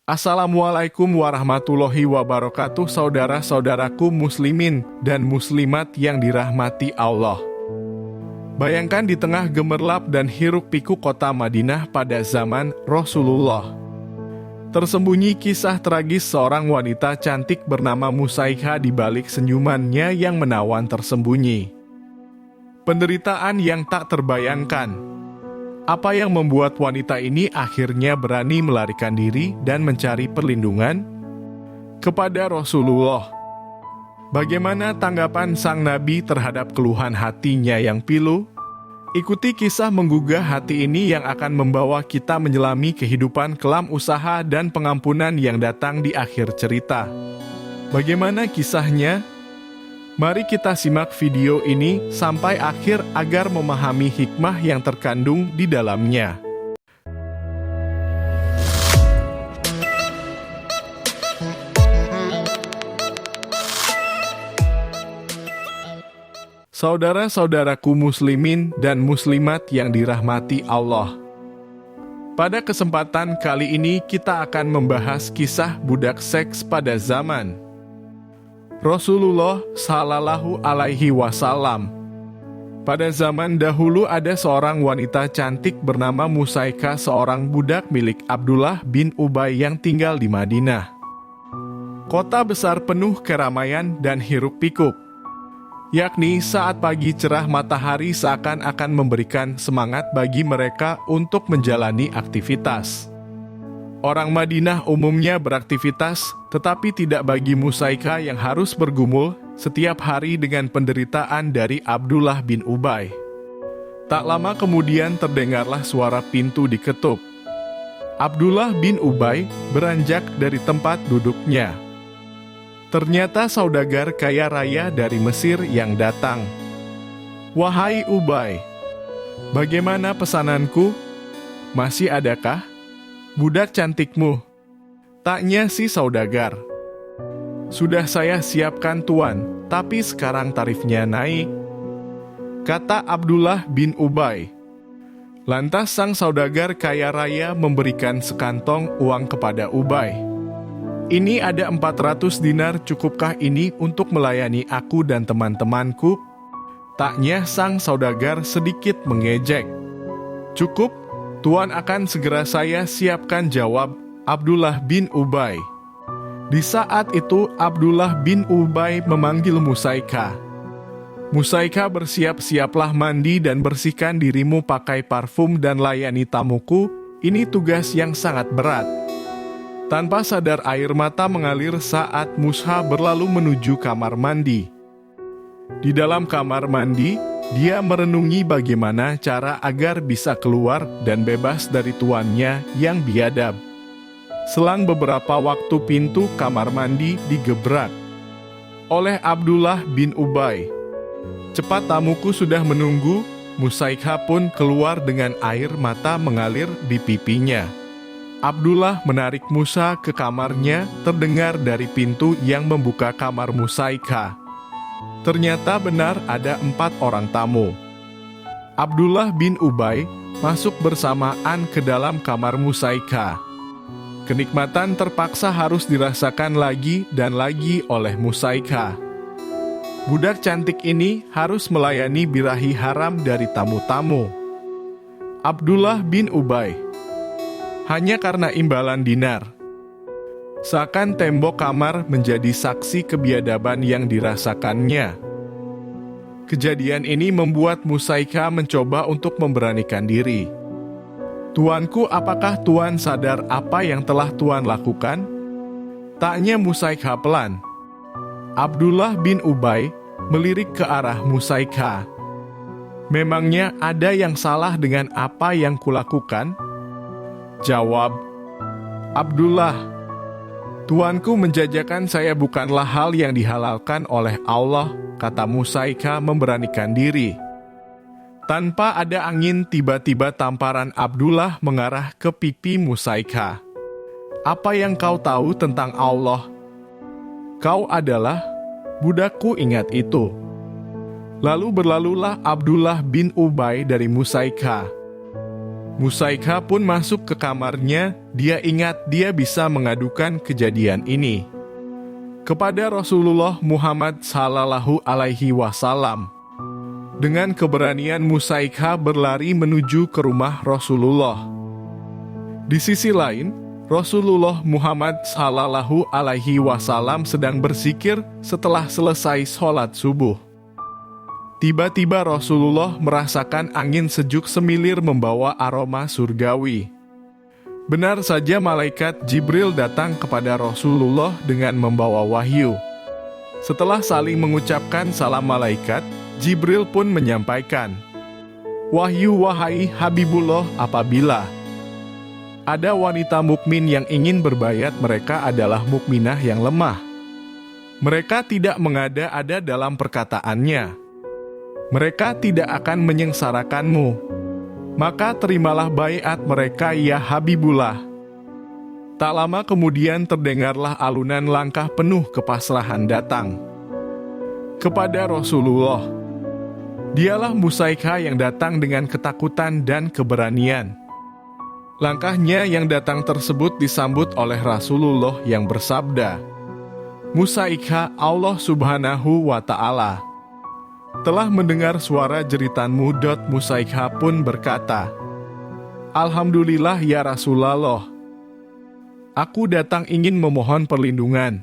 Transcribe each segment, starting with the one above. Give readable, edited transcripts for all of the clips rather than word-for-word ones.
Assalamualaikum warahmatullahi wabarakatuh, saudara-saudaraku muslimin dan muslimat yang dirahmati Allah. Bayangkan di tengah gemerlap dan hiruk-pikuk kota Madinah pada zaman Rasulullah, tersembunyi kisah tragis seorang wanita cantik bernama Musaikha di balik senyumannya yang menawan tersembunyi. Penderitaan yang tak terbayangkan. Apa yang membuat wanita ini akhirnya berani melarikan diri dan mencari perlindungan kepada Rasulullah? Bagaimana tanggapan sang Nabi terhadap keluhan hatinya yang pilu? Ikuti kisah menggugah hati ini yang akan membawa kita menyelami kehidupan kelam usaha dan pengampunan yang datang di akhir cerita. Bagaimana kisahnya? Mari kita simak video ini sampai akhir agar memahami hikmah yang terkandung di dalamnya. Saudara-saudaraku muslimin dan muslimat yang dirahmati Allah. Pada kesempatan kali ini kita akan membahas kisah budak seks pada zaman Rasulullah Shallallahu Alaihi Wasallam. Pada zaman dahulu ada seorang wanita cantik bernama Musaikha, seorang budak milik Abdullah bin Ubay yang tinggal di Madinah. Kota besar penuh keramaian dan hiruk-pikuk, yakni saat pagi cerah matahari seakan-akan memberikan semangat bagi mereka untuk menjalani aktivitas. Orang Madinah umumnya beraktivitas, tetapi tidak bagi Musaikha yang harus bergumul setiap hari dengan penderitaan dari Abdullah bin Ubay. Tak lama kemudian terdengarlah suara pintu diketuk. Abdullah bin Ubay beranjak dari tempat duduknya. Ternyata saudagar kaya raya dari Mesir yang datang. "Wahai Ubay, bagaimana pesananku? Masih adakah budak cantikmu?" Tanya si saudagar. "Sudah saya siapkan tuan, tapi sekarang tarifnya naik," kata Abdullah bin Ubay. Lantas sang saudagar kaya raya memberikan sekantong uang kepada Ubay. "Ini ada 400 dinar, cukupkah ini untuk melayani aku dan teman-temanku?" Tanya sang saudagar sedikit mengejek. "Cukup, Tuan, akan segera saya siapkan," jawab Abdullah bin Ubay. Di saat itu Abdullah bin Ubay memanggil Musaikha. "Musaikha, bersiap-siaplah mandi dan bersihkan dirimu pakai parfum dan layani tamuku. Ini tugas yang sangat berat." Tanpa sadar air mata mengalir saat Musha berlalu menuju kamar mandi. Di dalam kamar mandi, dia merenungi bagaimana cara agar bisa keluar dan bebas dari tuannya yang biadab. Selang beberapa waktu pintu kamar mandi digebrak oleh Abdullah bin Ubay. "Cepat, tamuku sudah menunggu." Musaikha pun keluar dengan air mata mengalir di pipinya. Abdullah menarik Musa ke kamarnya, terdengar dari pintu yang membuka kamar Musaikha. Ternyata benar ada 4 orang tamu. Abdullah bin Ubay masuk bersamaan ke dalam kamar Musaikha. Kenikmatan terpaksa harus dirasakan lagi dan lagi oleh Musaikha. Budak cantik ini harus melayani birahi haram dari tamu-tamu. Abdullah bin Ubay hanya karena imbalan dinar. Seakan tembok kamar menjadi saksi kebiadaban yang dirasakannya. Kejadian ini membuat Musaikha mencoba untuk memberanikan diri. "Tuanku, apakah Tuan sadar apa yang telah Tuan lakukan?" tanya Musaikha pelan. Abdullah bin Ubay melirik ke arah Musaikha. "Memangnya ada yang salah dengan apa yang kulakukan?" jawab Abdullah. "Tuanku, menjajakan saya bukanlah hal yang dihalalkan oleh Allah," kata Musaikha memberanikan diri. Tanpa ada angin, tiba-tiba tamparan Abdullah mengarah ke pipi Musaikha. "Apa yang kau tahu tentang Allah? Kau adalah budakku, ingat itu." Lalu berlalulah Abdullah bin Ubay dari Musaikha. Musaikha pun masuk ke kamarnya. Dia ingat dia bisa mengadukan kejadian ini kepada Rasulullah Muhammad Sallallahu Alaihi Wasallam. Dengan keberanian Musaikha berlari menuju ke rumah Rasulullah. Di sisi lain, Rasulullah Muhammad Sallallahu Alaihi Wasallam sedang berzikir setelah selesai sholat subuh. Tiba-tiba Rasulullah merasakan angin sejuk semilir membawa aroma surgawi. Benar saja malaikat Jibril datang kepada Rasulullah dengan membawa wahyu. Setelah saling mengucapkan salam malaikat, Jibril pun menyampaikan, "Wahyu wahai Habibullah, apabila ada wanita mukmin yang ingin berbayat, mereka adalah mukminah yang lemah. Mereka tidak mengada-ada dalam perkataannya. Mereka tidak akan menyengsarakanmu. Maka terimalah baiat mereka ya Habibullah." Tak lama kemudian terdengarlah alunan langkah penuh kepasrahan datang kepada Rasulullah. Dialah Musaikha yang datang dengan ketakutan dan keberanian. Langkahnya yang datang tersebut disambut oleh Rasulullah yang bersabda, "Musaikha, Allah Subhanahu wa Ta'ala telah mendengar suara jeritanmu." Musaikha pun berkata, "Alhamdulillah ya Rasulullah. Aku datang ingin memohon perlindungan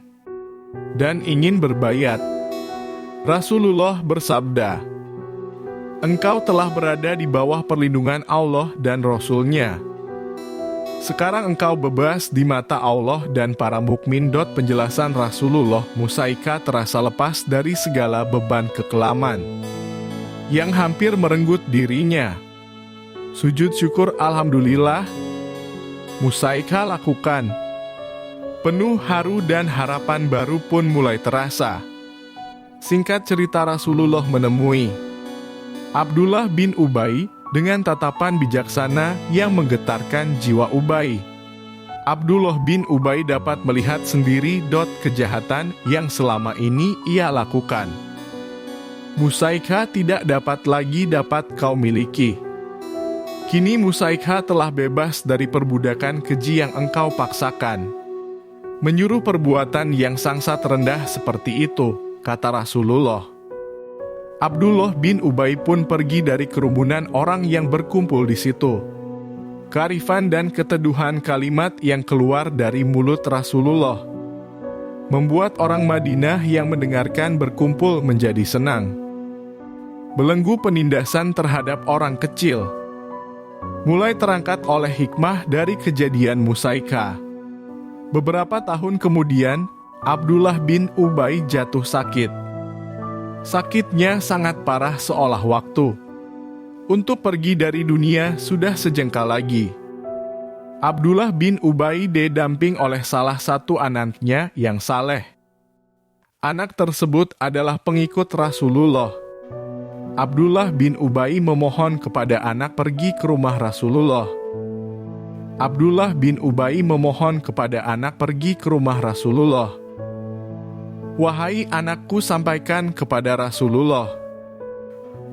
dan ingin berbayat." Rasulullah bersabda, "Engkau telah berada di bawah perlindungan Allah dan Rasul-Nya. Sekarang engkau bebas di mata Allah dan para mukmin." Penjelasan Rasulullah, Musaikha terasa lepas dari segala beban kekelaman yang hampir merenggut dirinya. Sujud syukur alhamdulillah Musaikha lakukan. Penuh haru dan harapan baru pun mulai terasa. Singkat cerita, Rasulullah menemui Abdullah bin Ubay dengan tatapan bijaksana yang menggetarkan jiwa Ubay. Abdullah bin Ubay dapat melihat sendiri kejahatan yang selama ini ia lakukan. Musaikha tidak dapat lagi kau miliki. Kini Musaikha telah bebas dari perbudakan keji yang engkau paksakan. Menyuruh perbuatan yang sangsat rendah seperti itu, kata Rasulullah. Abdullah bin Ubay pun pergi dari kerumunan orang yang berkumpul di situ. Kearifan dan keteduhan kalimat yang keluar dari mulut Rasulullah membuat orang Madinah yang mendengarkan berkumpul menjadi senang. Belenggu penindasan terhadap orang kecil mulai terangkat oleh hikmah dari kejadian Musaikha. Beberapa tahun kemudian, Abdullah bin Ubay jatuh sakit. Sakitnya sangat parah seolah waktu untuk pergi dari dunia sudah sejengkal lagi. Abdullah bin Ubay didamping oleh salah satu anaknya yang saleh. Anak tersebut adalah pengikut Rasulullah. Abdullah bin Ubay memohon kepada anak pergi ke rumah Rasulullah. Abdullah bin Ubay memohon kepada anak pergi ke rumah Rasulullah. "Wahai anakku, sampaikan kepada Rasulullah,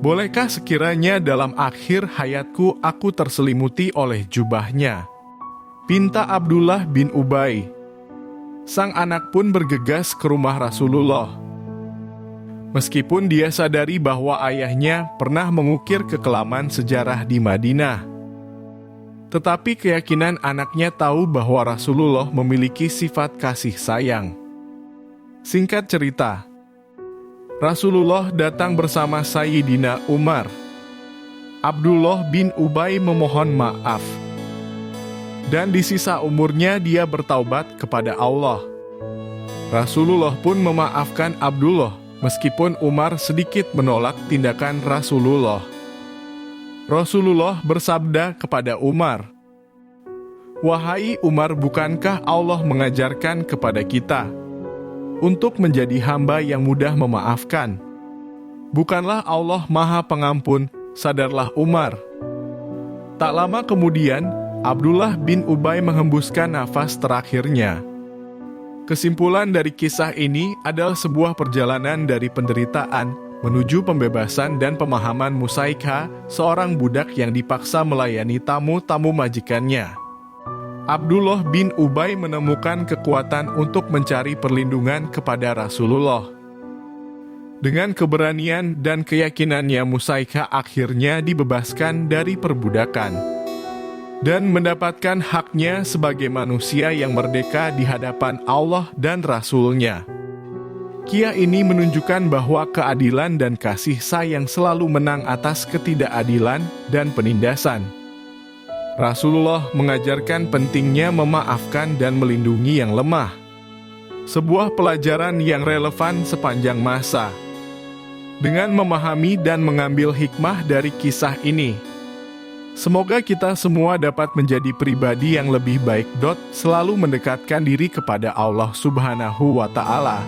bolehkah sekiranya dalam akhir hayatku aku terselimuti oleh jubahnya?" Pinta Abdullah bin Ubay. Sang anak pun bergegas ke rumah Rasulullah. Meskipun dia sadari bahwa ayahnya pernah mengukir kekelaman sejarah di Madinah, tetapi keyakinan anaknya tahu bahwa Rasulullah memiliki sifat kasih sayang. Singkat cerita, Rasulullah datang bersama Sayyidina Umar. Abdullah bin Ubay memohon maaf, dan di sisa umurnya dia bertaubat kepada Allah. Rasulullah pun memaafkan Abdullah, meskipun Umar sedikit menolak tindakan Rasulullah. Rasulullah bersabda kepada Umar, "Wahai Umar, bukankah Allah mengajarkan kepada kita untuk menjadi hamba yang mudah memaafkan? Bukanlah Allah Maha Pengampun, sadarlah Umar." Tak lama kemudian, Abdullah bin Ubay menghembuskan nafas terakhirnya. Kesimpulan dari kisah ini adalah sebuah perjalanan dari penderitaan menuju pembebasan dan pemahaman Musaikha, seorang budak yang dipaksa melayani tamu-tamu majikannya. Abdullah bin Ubay menemukan kekuatan untuk mencari perlindungan kepada Rasulullah. Dengan keberanian dan keyakinannya, Musaikha akhirnya dibebaskan dari perbudakan dan mendapatkan haknya sebagai manusia yang merdeka di hadapan Allah dan Rasul-Nya. Kisah ini menunjukkan bahwa keadilan dan kasih sayang selalu menang atas ketidakadilan dan penindasan. Rasulullah mengajarkan pentingnya memaafkan dan melindungi yang lemah. Sebuah pelajaran yang relevan sepanjang masa. Dengan memahami dan mengambil hikmah dari kisah ini, semoga kita semua dapat menjadi pribadi yang lebih baik. Selalu mendekatkan diri kepada Allah Subhanahu wa Ta'ala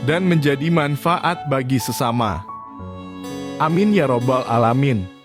dan menjadi manfaat bagi sesama. Amin ya Rabbal Alamin.